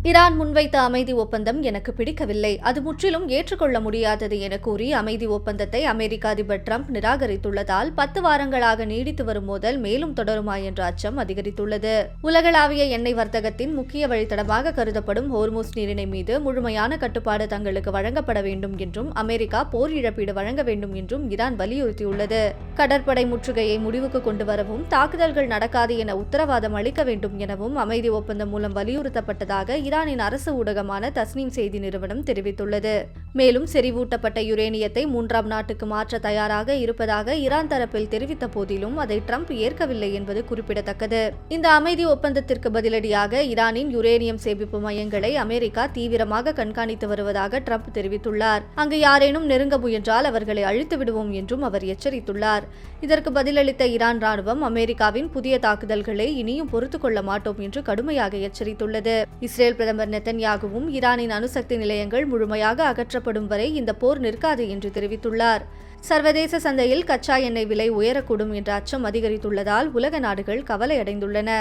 Iran முன்வைத்த அமைதி ஒப்பந்தம் எனக்கு பிடிக்கவில்லை, அது முற்றிலும் ஏற்றுக்கொள்ள முடியாதது என கூறி அமைதி ஒப்பந்தத்தை அமெரிக்க அதிபர் டிரம்ப் நிராகரித்துள்ளதால் 10 வாரங்களாக நீடித்து வரும் மோதல் மேலும் தொடருமா என்ற அச்சம் அதிகரித்துள்ளது. உலகளாவிய எண்ணெய் வர்த்தகத்தின் முக்கிய வழித்தடமாக கருதப்படும் ஹோர்முஸ் நீரிணை மீது முழுமையான கட்டுப்பாடு தங்களுக்கு வழங்கப்பட வேண்டும் என்றும் அமெரிக்கா போர் இழப்பீடு வழங்க வேண்டும் என்றும் ஈரான் வலியுறுத்தியுள்ளது. கடற்படை முற்றுகையை முடிவுக்கு கொண்டு வரவும் தாக்குதல்கள் நடக்காது என உத்தரவாதம் அளிக்க வேண்டும் எனவும் அமைதி ஒப்பந்தம் மூலம் வலியுறுத்தப்பட்டதாக ஈரானின் அரசு ஊடகமான தஸ்னீம் செய்தி நிறுவனம் தெரிவித்துள்ளது. மேலும் செறிவூட்டப்பட்ட யுரேனியத்தை 3ஆம் நாட்டுக்கு மாற்ற தயாராக இருப்பதாக ஈரான் தரப்பில் தெரிவித்த போதிலும் அதை ட்ரம்ப் ஏற்கவில்லை என்பது குறிப்பிடத்தக்கது. இந்த அமைதி ஒப்பந்தத்திற்கு பதிலடியாக ஈரானின் யுரேனியம் சேமிப்பு மையங்களை அமெரிக்கா தீவிரமாக கண்காணித்து வருவதாக ட்ரம்ப் தெரிவித்துள்ளார். அங்கு யாரேனும் நெருங்க முயன்றால் அவர்களை அழித்து விடுவோம் என்றும் அவர் எச்சரித்துள்ளார். இதற்கு பதிலளித்த ஈரான் ராணுவம் அமெரிக்காவின் புதிய தாக்குதல்களை இனியும் பொறுத்துக் கொள்ள மாட்டோம் என்று கடுமையாக எச்சரித்துள்ளது. இஸ்ரேல் பிரதமர் நெத்தன்யாகுவும் ஈரானின் அணுசக்தி நிலையங்கள் முழுமையாக அகற்றப்படும் வரை இந்த போர் நிற்காது என்று தெரிவித்துள்ளார். சர்வதேச சந்தையில் கச்சா எண்ணெய் விலை உயரக்கூடும் என்ற அச்சம் அதிகரித்துள்ளதால் உலக நாடுகள் கவலையடைந்துள்ளன.